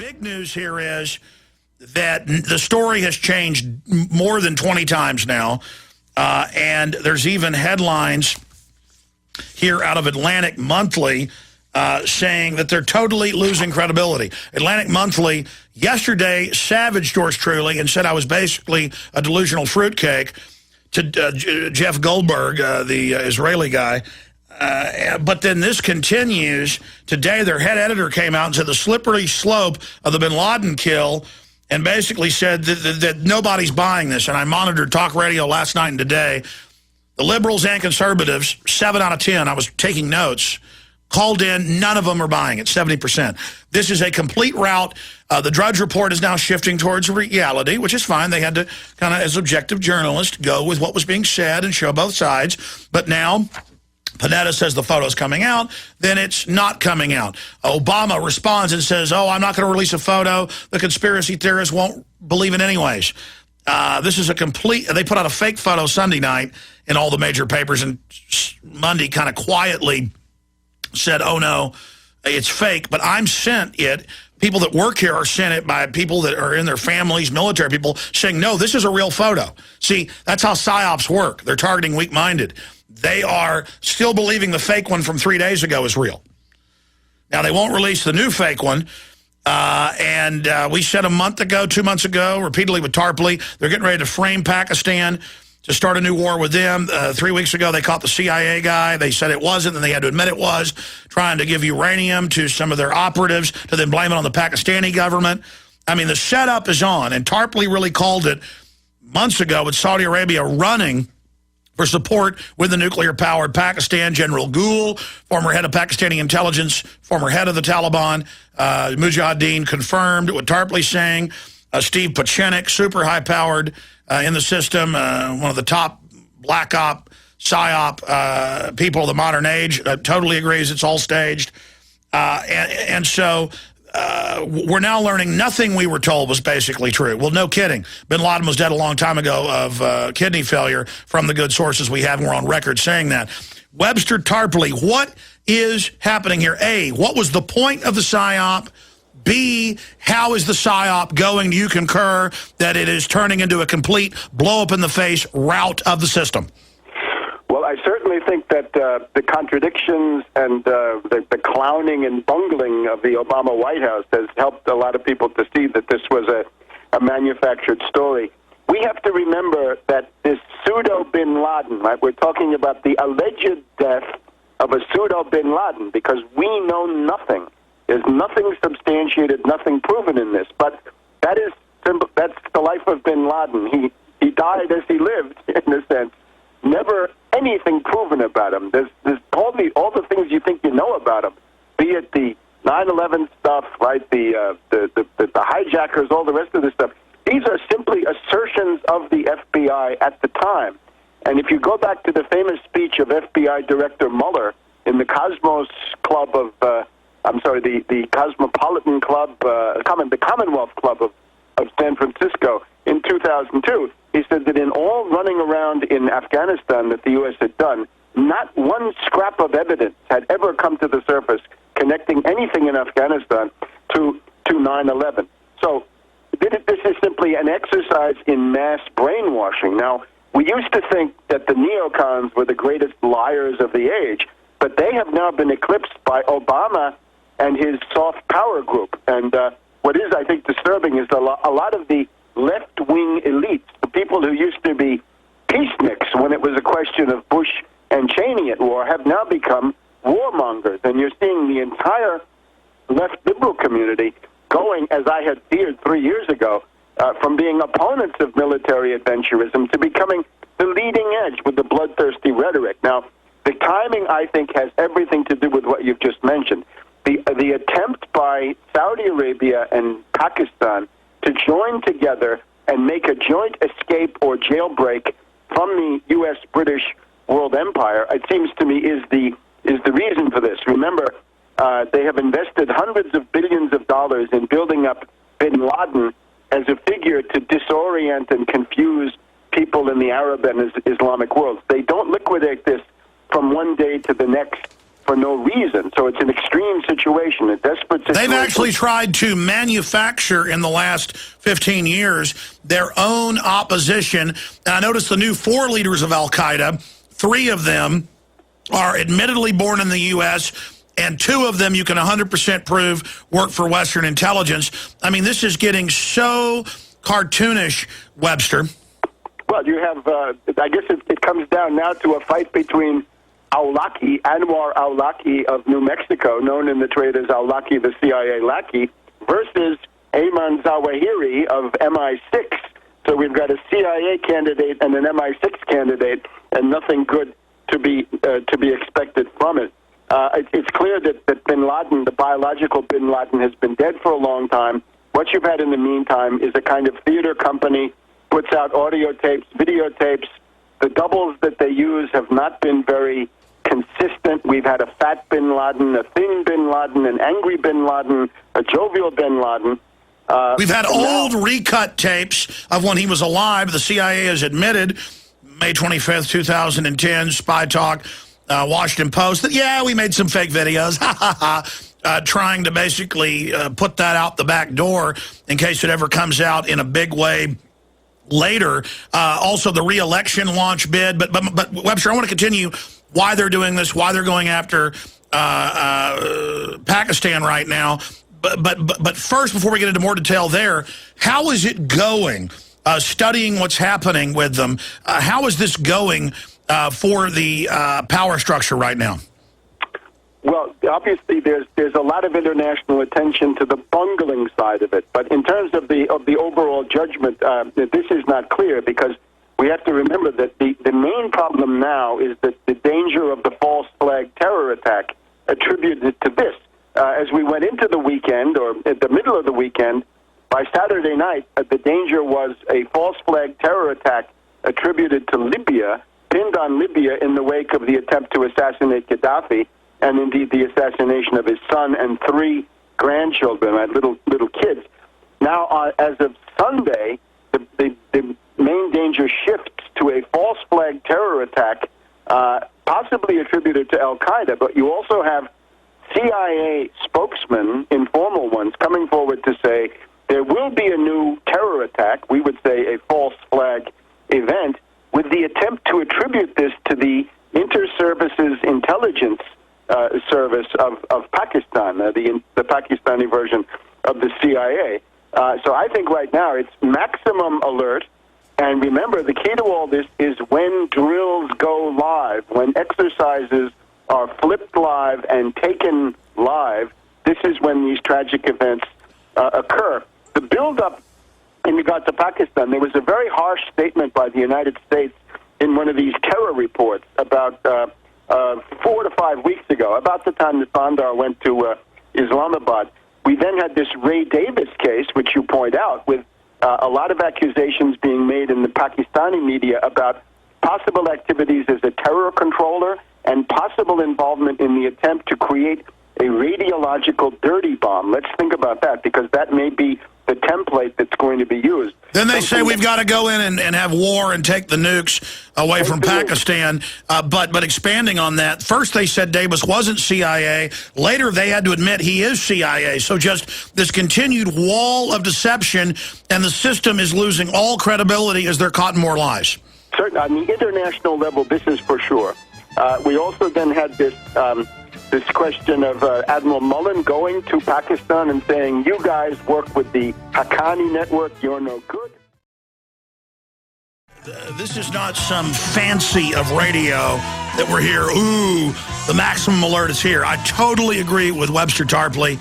big news here is that the story has changed more than 20 times now, and there's even headlines here out of Atlantic Monthly saying that they're totally losing credibility. Atlantic Monthly yesterday savaged yours truly and said I was basically a delusional fruitcake to Jeff Goldberg, the Israeli guy. But then this continues. Today, their head editor came out and said the slippery slope of the bin Laden kill and basically said that nobody's buying this. And I monitored talk radio last night and today. The liberals and conservatives, 7 out of 10, I was taking notes, called in. None of them are buying it, 70%. This is a complete rout. The Drudge Report is now shifting towards reality, which is fine. They had to kind of, as objective journalists, go with what was being said and show both sides. But now Panetta says the photo's coming out, then it's not coming out. Obama responds and says, oh, I'm not going to release a photo. The conspiracy theorists won't believe it anyways. This is a complete, they put out a fake photo Sunday night in all the major papers, and Monday kind of quietly said, oh no, it's fake, but I'm sent it. People that work here are sent it by people that are in their families, military people, saying, no, this is a real photo. See, that's how PSYOPs work. They're targeting weak-minded. They are still believing the fake one from 3 days ago is real. Now, they won't release the new fake one. We said a month ago, 2 months ago, repeatedly with Tarpley, they're getting ready to frame Pakistan to start a new war with them. 3 weeks ago, they caught the CIA guy. They said it wasn't, and they had to admit it was, trying to give uranium to some of their operatives to then blame it on the Pakistani government. I mean, the setup is on, and Tarpley really called it months ago with Saudi Arabia running for support with the nuclear-powered Pakistan. General Gul, former head of Pakistani intelligence, former head of the Taliban, Mujahideen, confirmed what Tarpley's saying. Steve Pachenik, super high-powered in the system, one of the top black op, PSYOP people of the modern age, totally agrees it's all staged. And so we're now learning nothing we were told was basically true. Well, no kidding. Bin Laden was dead a long time ago of kidney failure from the good sources we have, and we're on record saying that. Webster Tarpley, what is happening here? A, what was the point of the PSYOP? B, how is the PSYOP going? Do you concur that it is turning into a complete blow-up-in-the-face rout of the system? Well, I certainly think that the contradictions and the clowning and bungling of the Obama White House has helped a lot of people to see that this was a manufactured story. We have to remember that this pseudo-Bin Laden, right, we're talking about the alleged death of a pseudo-Bin Laden because we know nothing. There's nothing substantiated, nothing proven in this. But that's the life of Bin Laden. He died as he lived, in a sense. Never anything proven about him. There's all the things you think you know about him, be it the 9/11 stuff, right? The hijackers, all the rest of this stuff. These are simply assertions of the FBI at the time. And if you go back to the famous speech of FBI Director Mueller in the Cosmos Club of, the Cosmopolitan Club, the Commonwealth Club of San Francisco in 2002, he said that in all running around in Afghanistan that the U.S. had done, not one scrap of evidence had ever come to the surface connecting anything in Afghanistan to 9/11. So this is simply an exercise in mass brainwashing. Now, we used to think that the neocons were the greatest liars of the age, but they have now been eclipsed by Obama and his soft power group. And what is, I think, disturbing is a lot of the left-wing elites, the people who used to be peaceniks when it was a question of Bush and Cheney at war, have now become warmongers. And you're seeing the entire left liberal community going, as I had feared 3 years ago, from being opponents of military adventurism to becoming the leading edge with the bloodthirsty rhetoric. Now, the timing, I think, has everything to do with what you've just mentioned. The attempt by Saudi Arabia and Pakistan to join together and make a joint escape or jailbreak from the U.S.-British world empire, it seems to me, is the reason for this. Remember, they have invested hundreds of billions of dollars in building up Bin Laden as a figure to disorient and confuse people in the Arab and Islamic worlds. They don't liquidate this from one day to the next for no reason. So it's an extreme situation, a desperate situation. They've actually tried to manufacture in the last 15 years their own opposition. And I noticed the new 4 leaders of al-Qaeda, 3 of them are admittedly born in the U.S., and 2 of them you can 100% prove work for Western intelligence. I mean, this is getting so cartoonish, Webster. Well, you have, I guess it comes down now to a fight between Awlaki, Anwar Awlaki of New Mexico, known in the trade as Awlaki, the CIA lackey, versus Ayman Zawahiri of MI6. So we've got a CIA candidate and an MI6 candidate, and nothing good to be expected from it. It's clear that Bin Laden, the biological Bin Laden, has been dead for a long time. What you've had in the meantime is a kind of theater company, puts out audio tapes, videotapes. The doubles that they use have not been very consistent. We've had a fat Bin Laden, a thin Bin Laden, an angry Bin Laden, a jovial Bin Laden. We've had old recut tapes of when he was alive. The CIA has admitted, May 25th, 2010, Spy Talk, Washington Post, that, yeah, we made some fake videos, trying to basically put that out the back door in case it ever comes out in a big way later. Also, the re-election launch bid. But Webster, I want to continue why they're doing this, why they're going after Pakistan right now. But first, before we get into more detail there, how is it going? Studying what's happening with them, how is this going for the power structure right now? Well, obviously, there's a lot of international attention to the bungling side of it, but in terms of the overall judgment, this is not clear, because we have to remember that the main problem now is that the danger of the false flag terror attack attributed to this. As we went into the weekend, or at the middle of the weekend, by Saturday night, the danger was a false flag terror attack attributed to Libya, pinned on Libya in the wake of the attempt to assassinate Gaddafi, and indeed the assassination of his son and 3 grandchildren, little kids. Now, as of Sunday, the main danger shifts to a false flag terror attack, possibly attributed to al-Qaeda, but you also have CIA spokesmen, informal ones, coming forward to say there will be a new terror attack, we would say a false flag event, with the attempt to attribute this to the Inter-Services Intelligence Service of Pakistan, the Pakistani version of the CIA. So I think right now it's maximum alert. And remember, the key to all this is when drills go live, when exercises are flipped live and taken live, this is when these tragic events occur. The build-up in regard to Pakistan, there was a very harsh statement by the United States in one of these terror reports about 4 to 5 weeks ago, about the time that Bandar went to Islamabad. We then had this Ray Davis case, which you point out, with a lot of accusations being made in the Pakistani media about possible activities as a terror controller and possible involvement in the attempt to create a radiological dirty bomb. Let's think about that, because that may be the template that's going to be used. Then they say we've got to go in and have war and take the nukes away from Pakistan. But expanding on that, first they said Davis wasn't CIA. Later they had to admit he is CIA. So just this continued wall of deception, and the system is losing all credibility as they're caught in more lies. Certainly, on the international level, this is for sure. We also then had this question of Admiral Mullen going to Pakistan and saying, you guys work with the Haqqani network, you're no good. This is not some fancy of radio that we're here, ooh, the maximum alert is here. I totally agree with Webster Tarpley.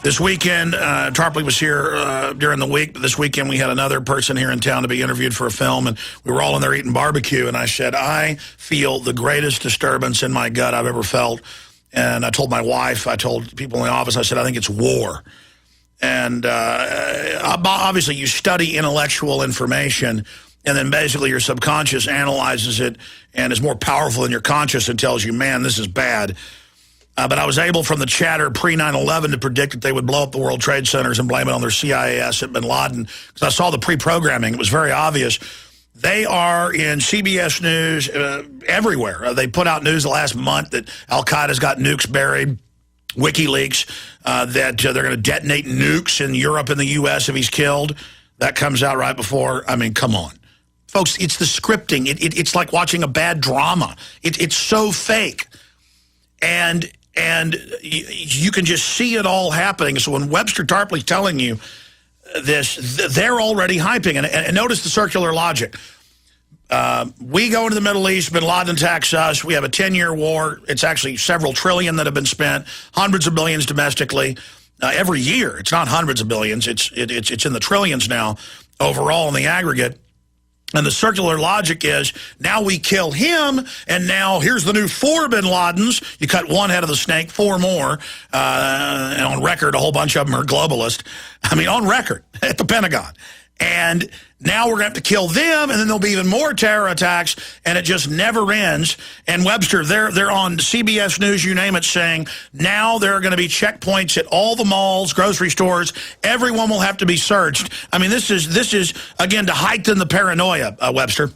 This weekend, Tarpley was here during the week, but this weekend we had another person here in town to be interviewed for a film, and we were all in there eating barbecue, and I said, I feel the greatest disturbance in my gut I've ever felt. And I told my wife, I told people in the office, I said, I think it's war. And obviously you study intellectual information, and then basically your subconscious analyzes it and is more powerful than your conscious and tells you, man, this is bad. But I was able from the chatter pre-9/11 to predict that they would blow up the World Trade Centers and blame it on their CIA asset, Bin Laden, because I saw the pre-programming. It was very obvious. They are in CBS News everywhere. They put out news the last month that Al-Qaeda's got nukes buried. WikiLeaks, that they're going to detonate nukes in Europe and the U.S. if he's killed. That comes out right before. I mean, come on. Folks, it's the scripting. It's like watching a bad drama. It's so fake. And you can just see it all happening. So when Webster Tarpley's telling you this, they're already hyping. And notice the circular logic. We go into the Middle East, bin Laden attacks us, we have a 10-year war. It's actually several trillion that have been spent, hundreds of billions domestically every year. It's not hundreds of billions, it's in the trillions now overall in the aggregate. And the circular logic is, now we kill him, and now here's the new 4 bin Ladens. You cut one head of the snake, 4 more. And on record, a whole bunch of them are globalist. I mean, on record at the Pentagon. And now we're going to have to kill them, and then there'll be even more terror attacks, and it just never ends. And Webster, they're on CBS News, you name it, saying now there are going to be checkpoints at all the malls, grocery stores. Everyone will have to be searched. I mean, this is again, to heighten the paranoia, Webster.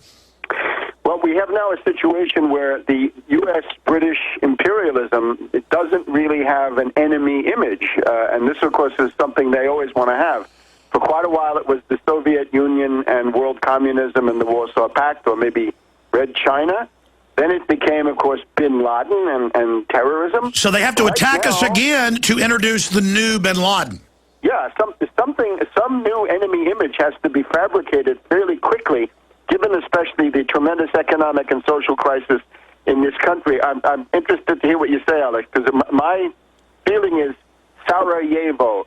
Well, we have now a situation where the U.S.-British imperialism, it doesn't really have an enemy image. And this, of course, is something they always want to have. For quite a while, it was the Soviet Union and world communism and the Warsaw Pact, or maybe Red China. Then it became, of course, bin Laden and terrorism. So they have to attack us again to introduce the new bin Laden. Yeah, some new enemy image has to be fabricated fairly quickly, given especially the tremendous economic and social crisis in this country. I'm interested to hear what you say, Alex, because my feeling is Sarajevo,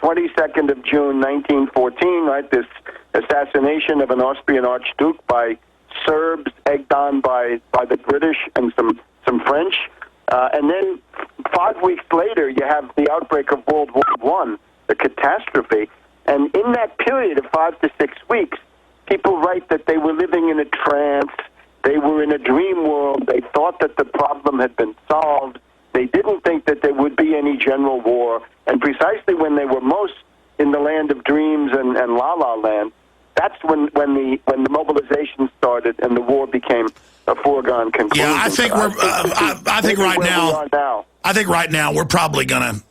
22nd of June, 1914, right? This assassination of an Austrian archduke by Serbs, egged on by the British and some French. And then 5 weeks later, you have the outbreak of World War I, the catastrophe. And in that period of 5 to 6 weeks, people write that they were living in a trance. They were in a dream world. They thought that the problem had been solved. They didn't think that there would be any general war. And precisely when they were most in the land of dreams and la-la land, that's when the mobilization started and the war became a foregone conclusion. Yeah, I think I think right now we're probably going to.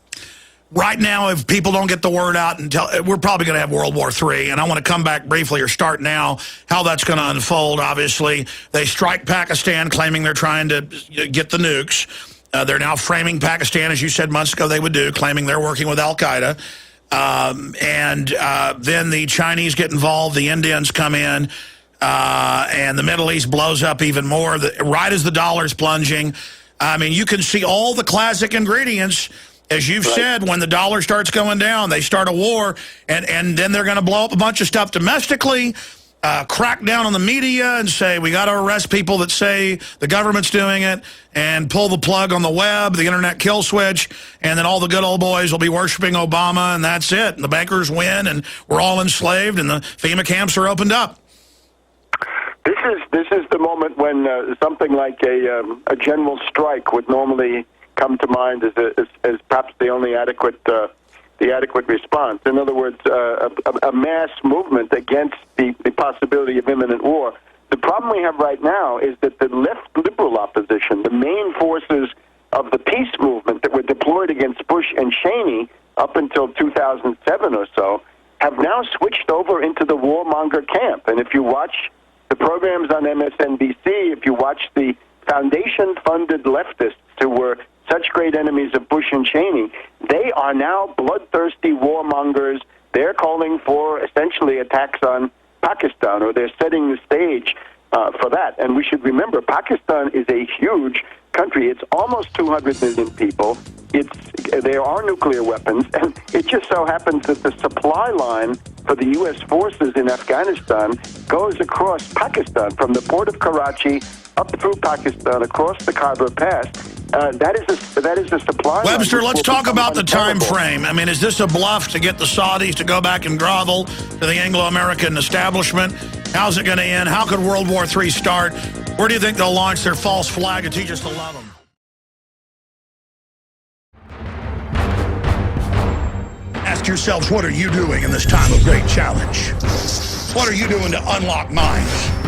Right now, if people don't get the word out, we're probably going to have World War III. And I want to come back briefly, or start now, how that's going to unfold. Obviously, they strike Pakistan, claiming they're trying to get the nukes. They're now framing Pakistan, as you said months ago they would do, claiming they're working with Al-Qaeda. Then the Chinese get involved, the Indians come in, and the Middle East blows up even more, right as the dollar's plunging. I mean, you can see all the classic ingredients. As you've said, when the dollar starts going down, they start a war, and then they're going to blow up a bunch of stuff domestically, crack down on the media and say, we got to arrest people that say the government's doing it, and pull the plug on the web, the internet kill switch, and then all the good old boys will be worshiping Obama, and that's it. And the bankers win, and we're all enslaved, and the FEMA camps are opened up. This is the moment when something like a general strike would normally come to mind as perhaps the only adequate response. In other words, a mass movement against the possibility of imminent war. The problem we have right now is that the left liberal opposition, the main forces of the peace movement that were deployed against Bush and Cheney up until 2007 or so, have now switched over into the warmonger camp. And if you watch the programs on MSNBC, if you watch the foundation-funded leftists who were such great enemies of Bush and Cheney, they are now bloodthirsty warmongers. They're calling for essentially attacks on Pakistan, or they're setting the stage for that. And we should remember, Pakistan is a huge country. It's almost 200 million people. There are nuclear weapons, and it just so happens that the supply line for the U.S. forces in Afghanistan goes across Pakistan, from the port of Karachi up through Pakistan, across the Khyber Pass. That is a supply. Webster, let's talk about the time frame. I mean, is this a bluff to get the Saudis to go back and grovel to the Anglo-American establishment? How's it going to end? How could World War III start? Where do you think they'll launch their false flag and teach us to love them? Ask ask yourselves, what are you doing in this time of great challenge? What are you doing to unlock minds?